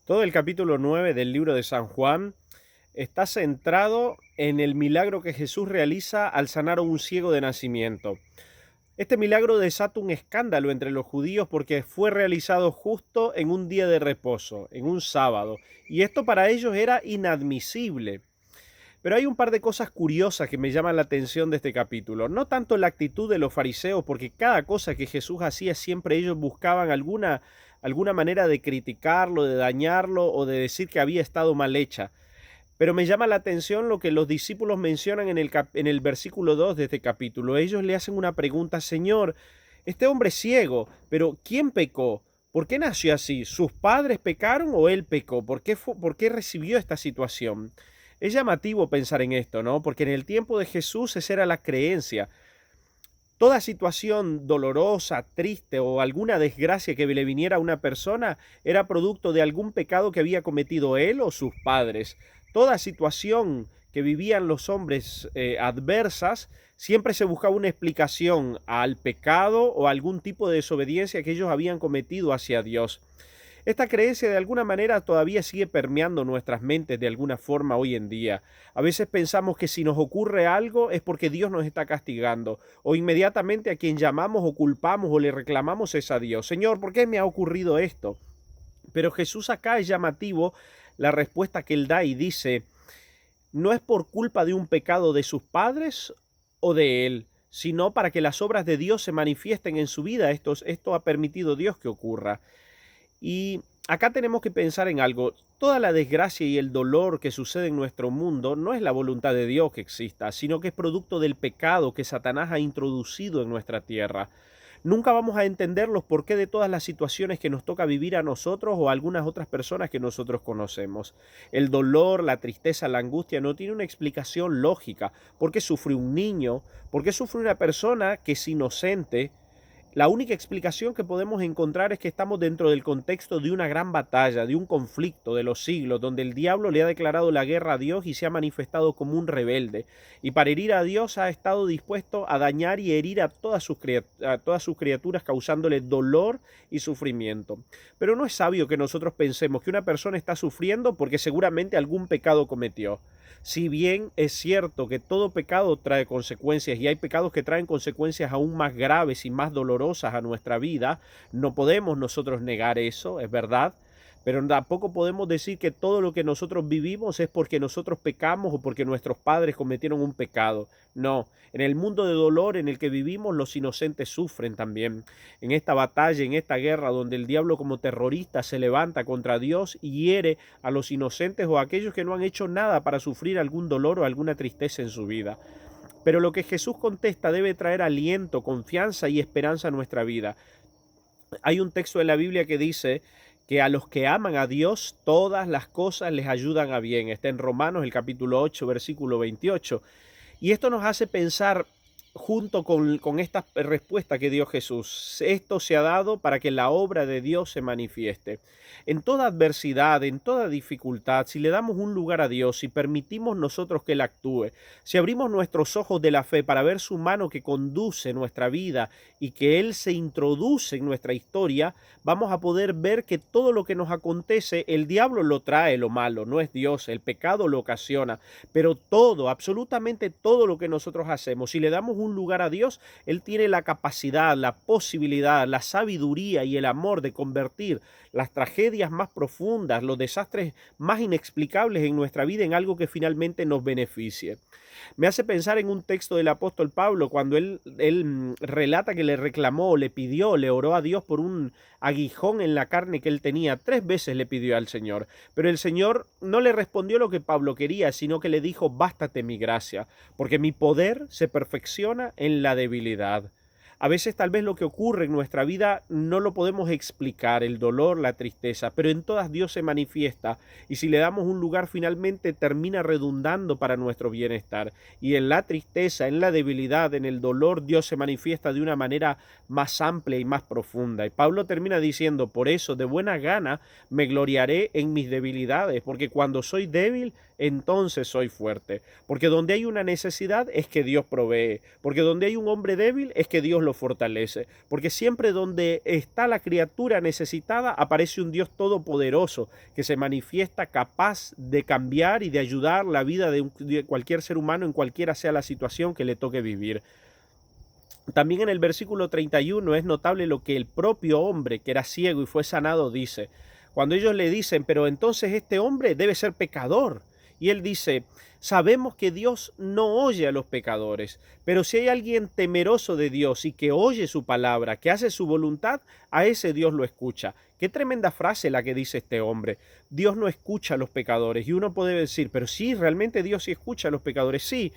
Todo el capítulo 9 del libro de San Juan está centrado en el milagro que Jesús realiza al sanar a un ciego de nacimiento. Este milagro desata un escándalo entre los judíos porque fue realizado justo en un día de reposo, en un sábado, y esto para ellos era inadmisible. Pero hay un par de cosas curiosas que me llaman la atención de este capítulo. No tanto la actitud de los fariseos, porque cada cosa que Jesús hacía siempre ellos buscaban alguna manera de criticarlo, de dañarlo o de decir que había estado mal hecha. Pero me llama la atención lo que los discípulos mencionan en el versículo 2 de este capítulo. Ellos le hacen una pregunta: Señor, este hombre es ciego, pero ¿quién pecó? ¿Por qué nació así? ¿Sus padres pecaron o él pecó? ¿Por qué recibió esta situación? Es llamativo pensar en esto, ¿no? Porque en el tiempo de Jesús esa era la creencia. Toda situación dolorosa, triste o alguna desgracia que le viniera a una persona era producto de algún pecado que había cometido él o sus padres. Toda situación que vivían los hombres adversas, siempre se buscaba una explicación al pecado o algún tipo de desobediencia que ellos habían cometido hacia Dios. Esta creencia de alguna manera todavía sigue permeando nuestras mentes de alguna forma hoy en día. A veces pensamos que si nos ocurre algo es porque Dios nos está castigando, o inmediatamente a quien llamamos o culpamos o le reclamamos es a Dios. Señor, ¿por qué me ha ocurrido esto? Pero Jesús acá es llamativo la respuesta que él da y dice: no es por culpa de un pecado de sus padres o de él, sino para que las obras de Dios se manifiesten en su vida. Esto ha permitido Dios que ocurra. Y acá tenemos que pensar en algo: toda la desgracia y el dolor que sucede en nuestro mundo no es la voluntad de Dios que exista, sino que es producto del pecado que Satanás ha introducido en nuestra tierra. Nunca vamos a entender los porqué de todas las situaciones que nos toca vivir a nosotros o a algunas otras personas que nosotros conocemos. El dolor, la tristeza, la angustia no tiene una explicación lógica. ¿Por qué sufre un niño? ¿Por qué sufre una persona que es inocente? La única explicación que podemos encontrar es que estamos dentro del contexto de una gran batalla, de un conflicto de los siglos, donde el diablo le ha declarado la guerra a Dios y se ha manifestado como un rebelde. Y para herir a Dios ha estado dispuesto a dañar y herir a a todas sus criaturas, causándole dolor y sufrimiento. Pero no es sabio que nosotros pensemos que una persona está sufriendo porque seguramente algún pecado cometió. Si bien es cierto que todo pecado trae consecuencias y hay pecados que traen consecuencias aún más graves y más dolorosas a nuestra vida, no podemos nosotros negar eso, es verdad, pero tampoco podemos decir que todo lo que nosotros vivimos es porque nosotros pecamos o porque nuestros padres cometieron un pecado. No, en el mundo de dolor en el que vivimos, los inocentes sufren también. En esta batalla, en esta guerra donde el diablo como terrorista se levanta contra Dios y hiere a los inocentes o a aquellos que no han hecho nada para sufrir algún dolor o alguna tristeza en su vida. Pero lo que Jesús contesta debe traer aliento, confianza y esperanza a nuestra vida. Hay un texto en la Biblia que dice que a los que aman a Dios todas las cosas les ayudan a bien. Está en Romanos el capítulo 8, versículo 28. Y esto nos hace pensar, junto con esta respuesta que dio Jesús: esto se ha dado para que la obra de Dios se manifieste. En toda adversidad, en toda dificultad, si le damos un lugar a Dios, si permitimos nosotros que Él actúe, si abrimos nuestros ojos de la fe para ver su mano que conduce nuestra vida y que Él se introduce en nuestra historia, vamos a poder ver que todo lo que nos acontece, el diablo lo trae, lo malo, no es Dios, el pecado lo ocasiona, pero todo, absolutamente todo lo que nosotros hacemos, si le damos un lugar a Dios, Él tiene la capacidad, la posibilidad, la sabiduría y el amor de convertir las tragedias más profundas, los desastres más inexplicables en nuestra vida en algo que finalmente nos beneficie. Me hace pensar en un texto del apóstol Pablo cuando él relata que le reclamó, le pidió, le oró a Dios por un aguijón en la carne que él tenía. 3 veces le pidió al Señor, pero el Señor no le respondió lo que Pablo quería, sino que le dijo: bástate mi gracia, porque mi poder se perfecciona en la debilidad. A veces tal vez lo que ocurre en nuestra vida no lo podemos explicar, el dolor, la tristeza, pero en todas Dios se manifiesta, y si le damos un lugar finalmente termina redundando para nuestro bienestar. Y en la tristeza, en la debilidad, en el dolor, Dios se manifiesta de una manera más amplia y más profunda. Y Pablo termina diciendo: por eso de buena gana me gloriaré en mis debilidades, porque cuando soy débil, entonces soy fuerte. Porque donde hay una necesidad es que Dios provee, porque donde hay un hombre débil es que Dios lo fortalece. Porque siempre donde está la criatura necesitada, aparece un Dios todopoderoso que se manifiesta capaz de cambiar y de ayudar la vida de cualquier ser humano en cualquiera sea la situación que le toque vivir. También en el versículo 31 es notable lo que el propio hombre que era ciego y fue sanado dice. Cuando ellos le dicen, pero entonces este hombre debe ser pecador. Y él dice, sabemos que Dios no oye a los pecadores, pero si hay alguien temeroso de Dios y que oye su palabra, que hace su voluntad, a ese Dios lo escucha. Qué tremenda frase la que dice este hombre. Dios no escucha a los pecadores. Y uno puede decir, pero sí, realmente Dios sí escucha a los pecadores. Sí,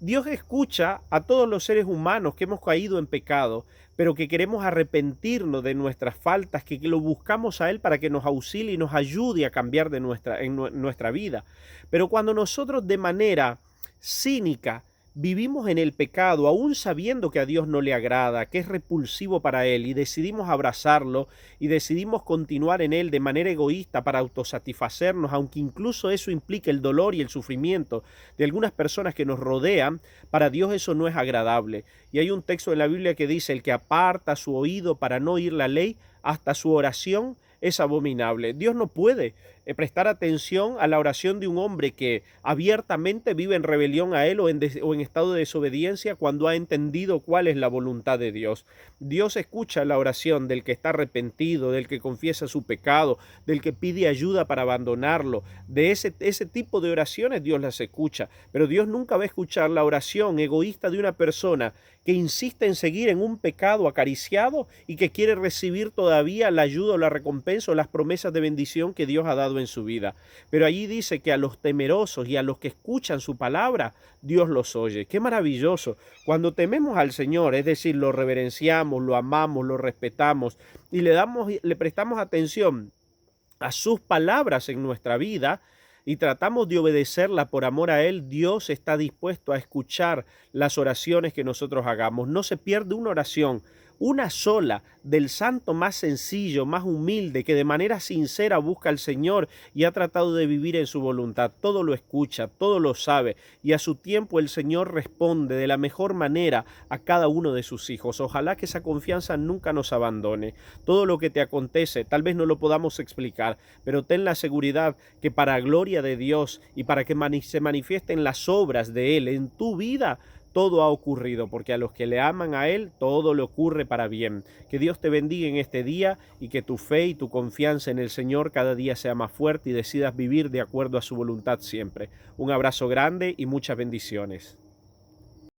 Dios escucha a todos los seres humanos que hemos caído en pecado, pero que queremos arrepentirnos de nuestras faltas, que lo buscamos a Él para que nos auxilie y nos ayude a cambiar de nuestra vida. Pero cuando nosotros de manera cínica vivimos en el pecado, aún sabiendo que a Dios no le agrada, que es repulsivo para Él, y decidimos abrazarlo y decidimos continuar en Él de manera egoísta para autosatisfacernos, aunque incluso eso implique el dolor y el sufrimiento de algunas personas que nos rodean, para Dios eso no es agradable. Y hay un texto en la Biblia que dice, el que aparta su oído para no oír la ley, hasta su oración es abominable. Dios no puede prestar atención a la oración de un hombre que abiertamente vive en rebelión a Él o en estado de desobediencia cuando ha entendido cuál es la voluntad de Dios. Dios escucha la oración del que está arrepentido, del que confiesa su pecado, del que pide ayuda para abandonarlo. De ese tipo de oraciones Dios las escucha, pero Dios nunca va a escuchar la oración egoísta de una persona que insiste en seguir en un pecado acariciado y que quiere recibir todavía la ayuda o la recompensa o las promesas de bendición que Dios ha dado en su vida. Pero allí dice que a los temerosos y a los que escuchan su palabra, Dios los oye. ¡Qué maravilloso! Cuando tememos al Señor, es decir, lo reverenciamos, lo amamos, lo respetamos y le prestamos atención a sus palabras en nuestra vida, y tratamos de obedecerla por amor a Él, Dios está dispuesto a escuchar las oraciones que nosotros hagamos. No se pierde una oración, una sola, del santo más sencillo, más humilde, que de manera sincera busca al Señor y ha tratado de vivir en su voluntad. Todo lo escucha, todo lo sabe, y a su tiempo el Señor responde de la mejor manera a cada uno de sus hijos. Ojalá que esa confianza nunca nos abandone. Todo lo que te acontece, tal vez no lo podamos explicar, pero ten la seguridad que para gloria de Dios y para que se manifiesten las obras de Él en tu vida, todo ha ocurrido, porque a los que le aman a Él, todo le ocurre para bien. Que Dios te bendiga en este día y que tu fe y tu confianza en el Señor cada día sea más fuerte y decidas vivir de acuerdo a su voluntad siempre. Un abrazo grande y muchas bendiciones.